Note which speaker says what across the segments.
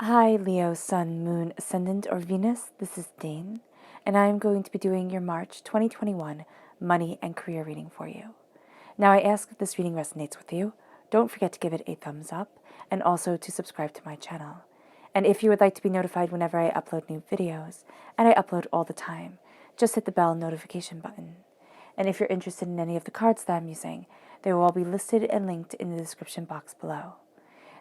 Speaker 1: Hi, Leo, Sun, Moon, Ascendant, or Venus. This is Dane, and I am going to be doing your March 2021 money and career reading for you. Now, I ask if this reading resonates with you. Don't forget to give it a thumbs up and also to subscribe to my channel. And if you would like to be notified whenever I upload new videos, and I upload all the time, just hit the bell notification button. And if you're interested in any of the cards that I'm using, they will all be listed and linked in the description box below.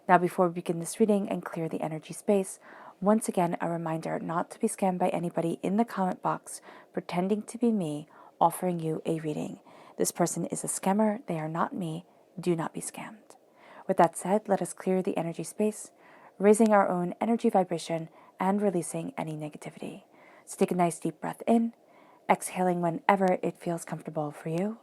Speaker 1: Now, before we begin this reading and clear the energy space, once again, a reminder not to be scammed by anybody in the comment box pretending to be me offering you a reading. This person is a scammer. They are not me. Do not be scammed. With that said, let us clear the energy space, raising our own energy vibration and releasing any negativity. So take a nice deep breath in, exhaling whenever it feels comfortable for you.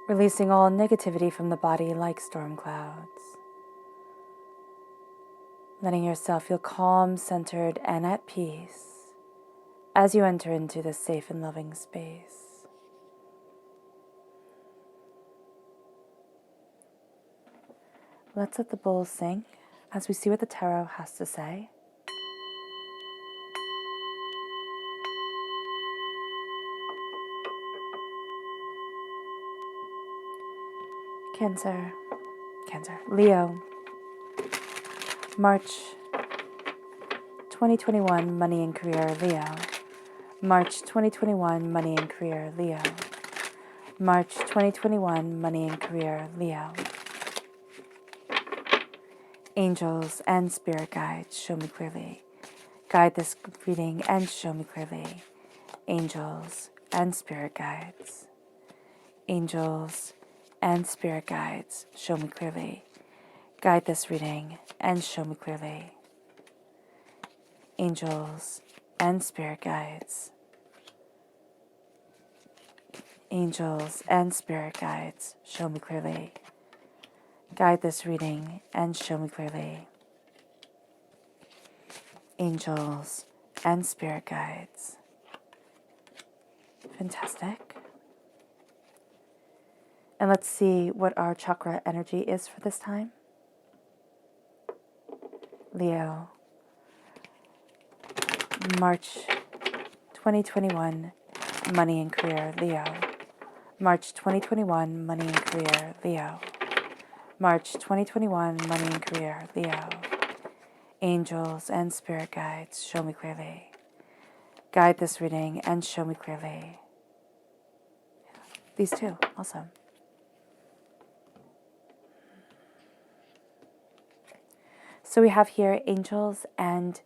Speaker 1: Releasing all negativity from the body like storm clouds. Letting yourself feel calm, centered, and at peace as you enter into this safe and loving space. Let's let the bowl sing as we see what the tarot has to say. Cancer, Leo, March 2021, money and career, Leo. March 2021, money and career, Leo. March 2021, money and career, Leo. Angels and spirit guides, show me clearly. Guide this reading and show me clearly. Angels and spirit guides. Angels and spirit guides, show me clearly. Guide this reading and show me clearly. Angels and spirit guides. Angels and spirit guides, show me clearly. Guide this reading and show me clearly. Angels and spirit guides. Fantastic. And let's see what our chakra energy is for this time. Leo, March 2021, money and career, Leo. March 2021, money and career, Leo. March 2021, money and career, Leo. Angels and spirit guides, show me clearly. Guide this reading and show me clearly. These two, awesome. So we have here angels and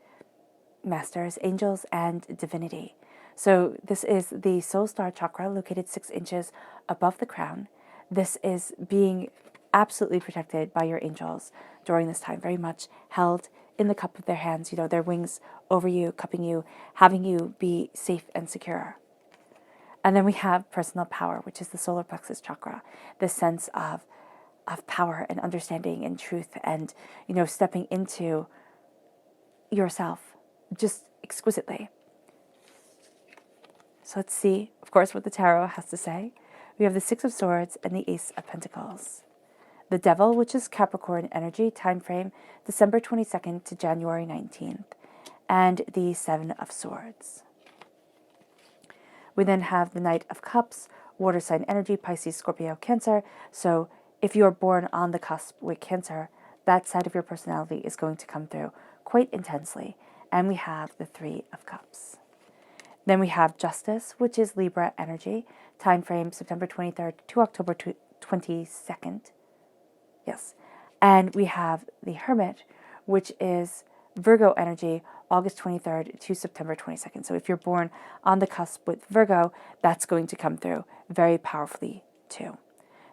Speaker 1: masters, angels and divinity. So this is the soul star chakra located 6 inches above the crown. This is being absolutely protected by your angels during this time, very much held in the cup of their hands, their wings over you, cupping you, having you be safe and secure. And then we have personal power, which is the solar plexus chakra, this sense of power and understanding and truth and, stepping into yourself just exquisitely. So let's see, of course, what the tarot has to say. We have the 6 of Swords and the Ace of Pentacles. The Devil, which is Capricorn energy, time frame December 22nd to January 19th. And the 7 of Swords. We then have the Knight of Cups, water sign energy, Pisces, Scorpio, Cancer. So if you're born on the cusp with Cancer, that side of your personality is going to come through quite intensely. And we have the 3 of Cups. Then we have Justice, which is Libra energy, time frame September 23rd to October 22nd. Yes. And we have the Hermit, which is Virgo energy, August 23rd to September 22nd. So if you're born on the cusp with Virgo, that's going to come through very powerfully too.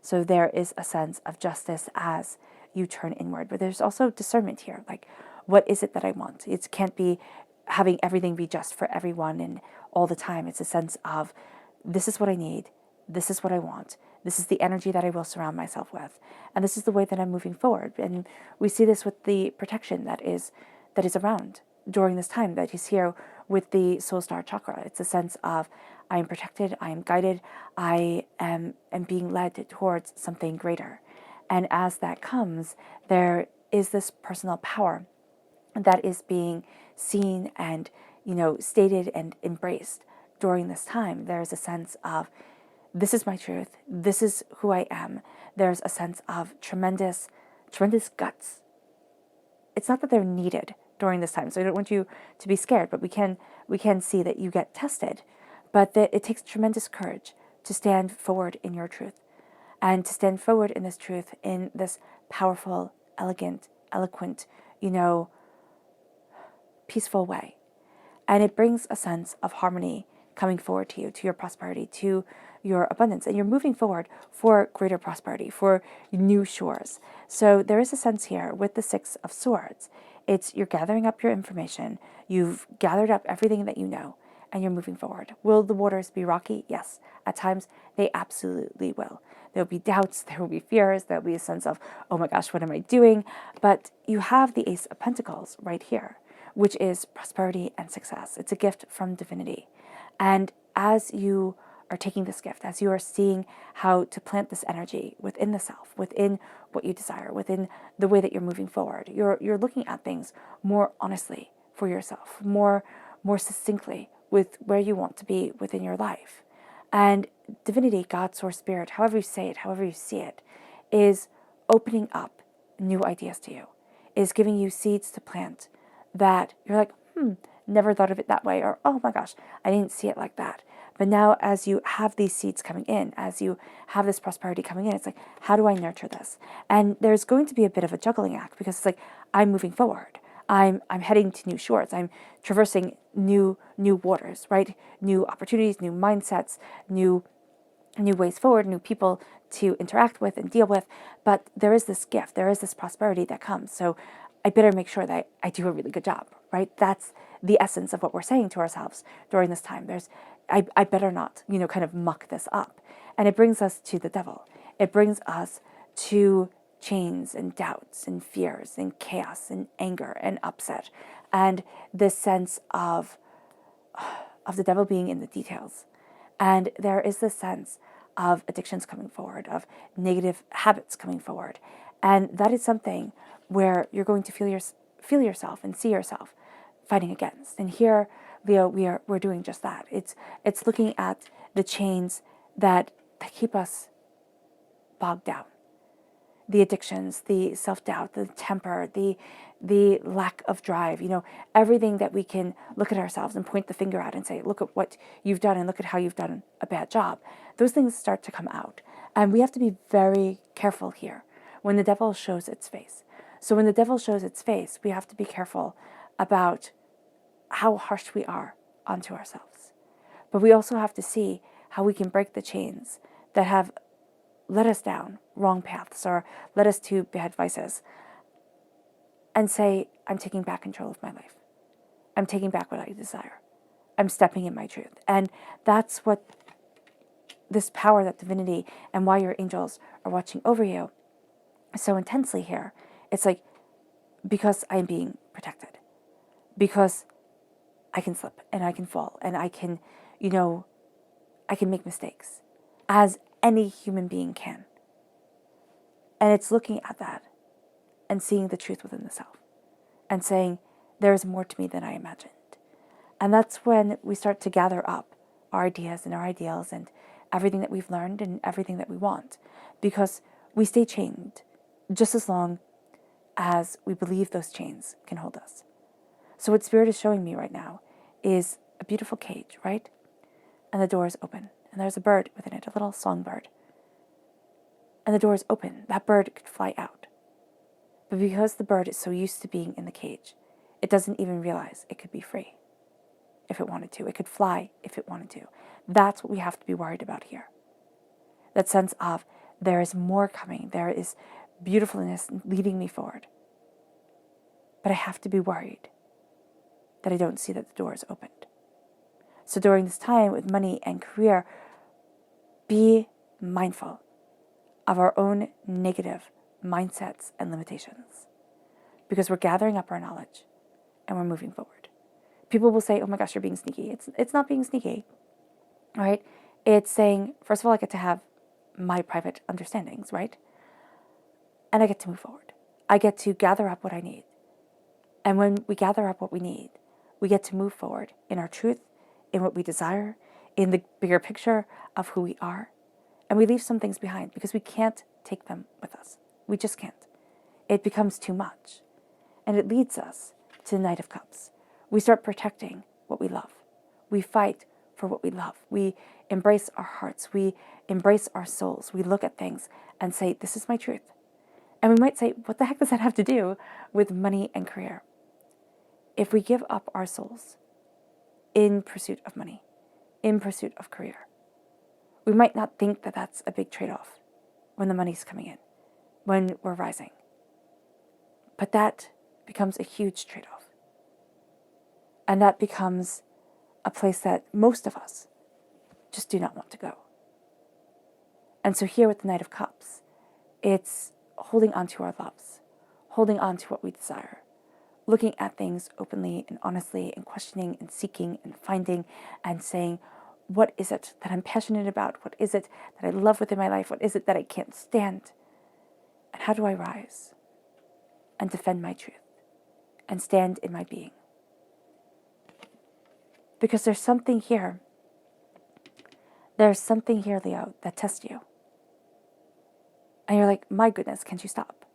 Speaker 1: So there is a sense of justice as you turn inward, but there's also discernment here. Like, what is it that I want? It can't be having everything be just for everyone and all the time. It's a sense of, this is what I need. This is what I want. This is the energy that I will surround myself with. And this is the way that I'm moving forward. And we see this with the protection that is around during this time, that is here with the soul star chakra. It's a sense of, I am protected, I am guided, I am being led towards something greater. And as that comes, there is this personal power that is being seen and, stated and embraced during this time. There's a sense of, this is my truth, this is who I am. There's a sense of tremendous guts. It's not that they're needed during this time, so I don't want you to be scared, but we can see that you get tested, but that it takes tremendous courage to stand forward in your truth, and to stand forward in this truth in this powerful, elegant, eloquent, peaceful way. And it brings a sense of harmony coming forward to you, to your prosperity, to your abundance. And you're moving forward for greater prosperity, for new shores. So there is a sense here with the Six of Swords. It's, you're gathering up your information. You've gathered up everything that you know, and you're moving forward. Will the waters be rocky? Yes. At times, they absolutely will. There will be doubts, there will be fears, there will be a sense of, oh my gosh, what am I doing? But you have the Ace of Pentacles right here, which is prosperity and success. It's a gift from divinity. And as you are taking this gift, as you are seeing how to plant this energy within the self, within what you desire, within the way that you're moving forward, you're looking at things more honestly for yourself, more succinctly with where you want to be within your life. And divinity, God, source, spirit, however you say it, however you see it, is opening up new ideas to you, is giving you seeds to plant that you're like, never thought of it that way, or oh my gosh, I didn't see it like that. But now as you have these seeds coming in, as you have this prosperity coming in, it's like, how do I nurture this? And there's going to be a bit of a juggling act, because it's like, I'm moving forward. I'm heading to new shores. I'm traversing new waters, right? New opportunities, new mindsets, new ways forward, new people to interact with and deal with. But there is this gift, there is this prosperity that comes. So I better make sure that I do a really good job, right? That's the essence of what we're saying to ourselves during this time. I better not, kind of muck this up. And it brings us to the devil. It brings us to chains and doubts and fears and chaos and anger and upset, and this sense of the devil being in the details. And there is this sense of addictions coming forward, of negative habits coming forward. And that is something where you're going to feel yourself and see yourself fighting against. And here, Leo, we're doing just that. It's looking at the chains that keep us bogged down. The addictions, the self-doubt, the temper, the lack of drive, everything that we can look at ourselves and point the finger at and say, look at what you've done and look at how you've done a bad job. Those things start to come out. And we have to be very careful here when the devil shows its face. So when the devil shows its face, we have to be careful about how harsh we are onto ourselves. But we also have to see how we can break the chains that have led us down wrong paths or led us to bad vices, and say, I'm taking back control of my life. I'm taking back what I desire. I'm stepping in my truth. And that's what this power, that divinity, and why your angels are watching over you so intensely here. It's like, because I'm being protected, because I can slip and I can fall and I can, I can make mistakes, as any human being can. And it's looking at that and seeing the truth within the self and saying, there is more to me than I imagined. And that's when we start to gather up our ideas and our ideals and everything that we've learned and everything that we want, because we stay chained just as long as we believe those chains can hold us. So what Spirit is showing me right now is a beautiful cage, right? And the door is open. And there's a bird within it, a little songbird. And the door is open. That bird could fly out. But because the bird is so used to being in the cage, it doesn't even realize it could be free if it wanted to. It could fly if it wanted to. That's what we have to be worried about here. That sense of there is more coming. There is beautifulness leading me forward. But I have to be worried that I don't see that the door is opened. So during this time with money and career, be mindful of our own negative mindsets and limitations, because we're gathering up our knowledge and we're moving forward. People will say, oh my gosh, you're being sneaky. It's not being sneaky, right? It's saying, first of all, I get to have my private understandings, right? And I get to move forward. I get to gather up what I need. And when we gather up what we need, we get to move forward in our truth, in what we desire, in the bigger picture of who we are. And we leave some things behind because we can't take them with us. We just can't. It becomes too much. And it leads us to the Knight of Cups. We start protecting what we love. We fight for what we love. We embrace our hearts. We embrace our souls. We look at things and say, this is my truth. And we might say, what the heck does that have to do with money and career? If we give up our souls in pursuit of money, in pursuit of career, we might not think that that's a big trade-off when the money's coming in, when we're rising. But that becomes a huge trade-off. And that becomes a place that most of us just do not want to go. And so here with the Knight of Cups, it's holding on to our loves, holding on to what we desire, looking at things openly and honestly and questioning and seeking and finding and saying, what is it that I'm passionate about? What is it that I love within my life? What is it that I can't stand? And how do I rise and defend my truth and stand in my being? Because there's something here. There's something here, Leo, that tests you. And you're like, my goodness, can't you stop?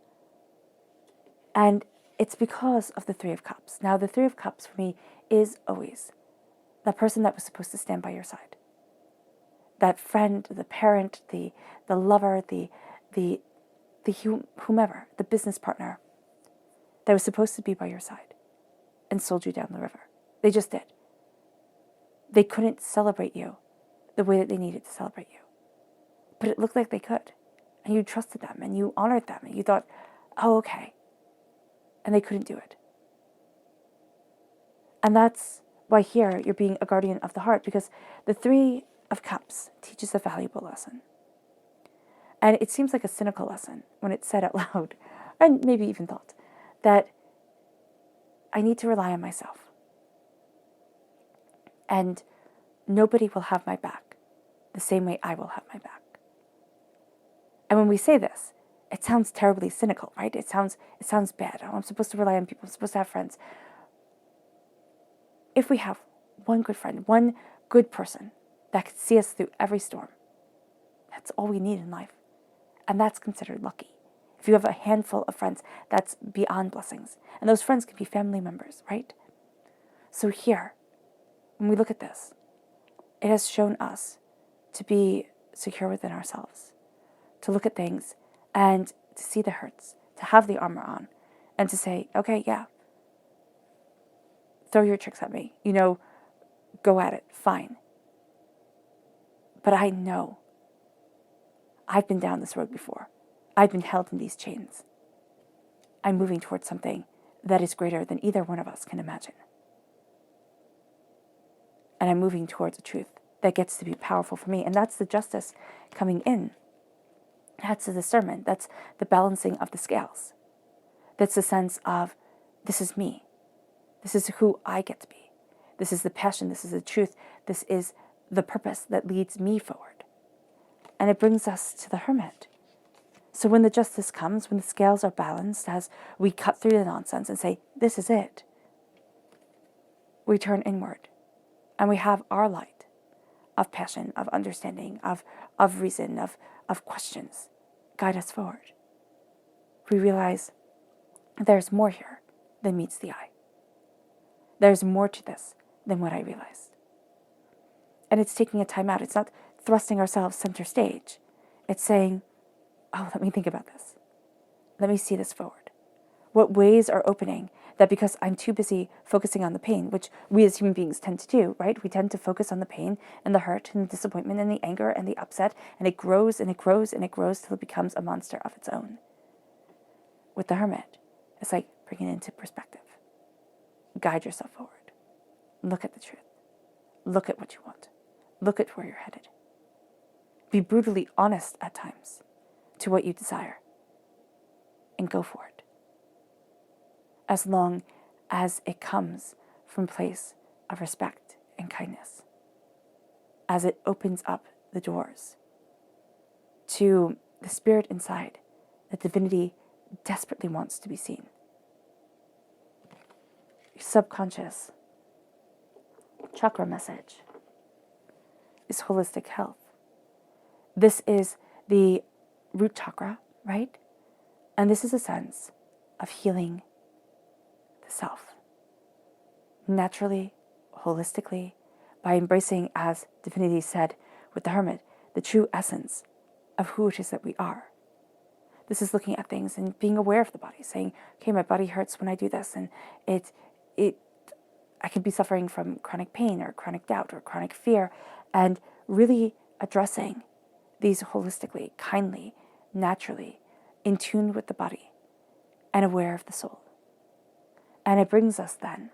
Speaker 1: And it's because of the Three of Cups. Now, the Three of Cups for me is always the person that was supposed to stand by your side. That friend, the parent, the lover, the whomever, the business partner that was supposed to be by your side and sold you down the river. They just did. They couldn't celebrate you the way that they needed to celebrate you. But it looked like they could. And you trusted them and you honored them and you thought, oh, okay. And they couldn't do it. And that's why here you're being a guardian of the heart, because the Three of Cups teaches a valuable lesson. And it seems like a cynical lesson when it's said out loud, and maybe even thought, that I need to rely on myself. And nobody will have my back the same way I will have my back. And when we say this, it sounds terribly cynical, right? It sounds bad. Oh, I'm supposed to rely on people. I'm supposed to have friends. If we have one good friend, one good person that could see us through every storm, that's all we need in life. And that's considered lucky. If you have a handful of friends, that's beyond blessings. And those friends can be family members, right? So here, when we look at this, it has shown us to be secure within ourselves, to look at things and to see the hurts, to have the armor on, and to say, okay, yeah, throw your tricks at me, go at it, fine. But I know I've been down this road before. I've been held in these chains. I'm moving towards something that is greater than either one of us can imagine. And I'm moving towards a truth that gets to be powerful for me. And that's the justice coming in. That's the discernment. That's the balancing of the scales. That's the sense of, this is me. This is who I get to be. This is the passion. This is the truth. This is the purpose that leads me forward. And it brings us to the Hermit. So when the justice comes, when the scales are balanced, as we cut through the nonsense and say, this is it, we turn inward and we have our light of passion, of understanding, of reason, of questions guide us forward. We realize there's more here than meets the eye. There's more to this than what I realized. And it's taking a time out. It's not thrusting ourselves center stage. It's saying, oh, let me think about this. Let me see this forward. What ways are opening that because I'm too busy focusing on the pain, which we as human beings tend to do, right? We tend to focus on the pain and the hurt and the disappointment and the anger and the upset, and it grows and it grows and it grows till it becomes a monster of its own. With the Hermit, it's like bringing it into perspective. Guide yourself forward. Look at the truth. Look at what you want. Look at where you're headed. Be brutally honest at times to what you desire and go for it. As long as it comes from a place of respect and kindness. As it opens up the doors to the spirit inside, the divinity desperately wants to be seen. Your subconscious chakra message is holistic health. This is the root chakra, right? And this is a sense of healing the self. Naturally, holistically, by embracing, as divinity said with the Hermit, the true essence of who it is that we are. This is looking at things and being aware of the body, saying, okay, my body hurts when I do this, and I could be suffering from chronic pain or chronic doubt or chronic fear, and really addressing these holistically, kindly, naturally, in tune with the body and aware of the soul. And it brings us then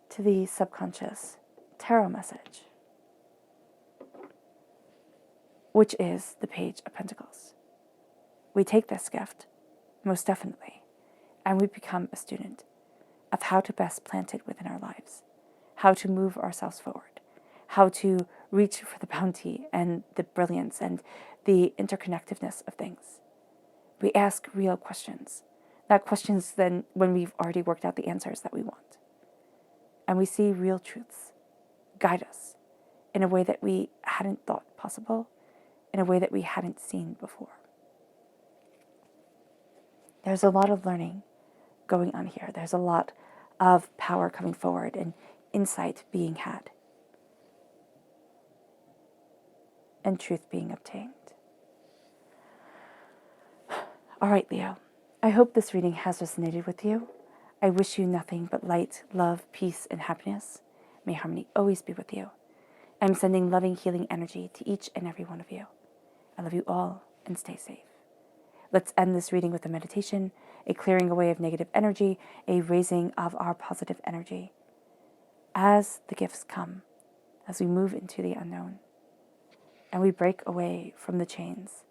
Speaker 1: to the subconscious tarot message, which is the Page of Pentacles. We take this gift, most definitely, and we become a student of how to best plant it within our lives, how to move ourselves forward, how to reach for the bounty and the brilliance and the interconnectedness of things. We ask real questions, not questions then when we've already worked out the answers that we want. And we see real truths guide us in a way that we hadn't thought possible, in a way that we hadn't seen before. There's a lot of learning going on here. There's a lot of power coming forward and insight being had and truth being obtained. All right, Leo, I hope this reading has resonated with you. I wish you nothing but light, love, peace, and happiness. May harmony always be with you. I'm sending loving, healing energy to each and every one of you. I love you all, and stay safe. Let's end this reading with a meditation, a clearing away of negative energy, a raising of our positive energy. As the gifts come, as we move into the unknown, and we break away from the chains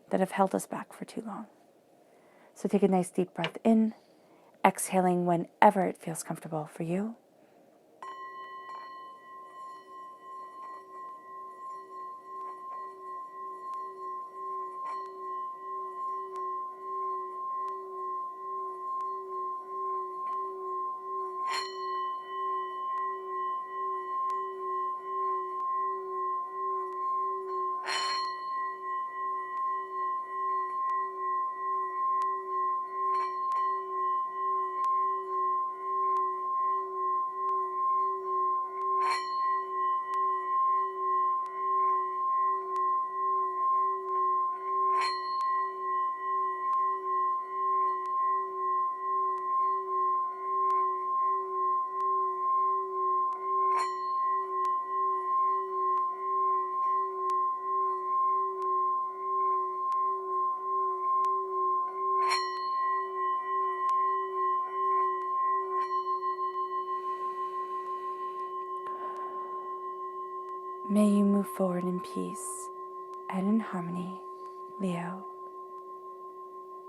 Speaker 1: that have held us back for too long. So take a nice deep breath in, exhaling whenever it feels comfortable for you. May you move forward in peace and in harmony, Leo.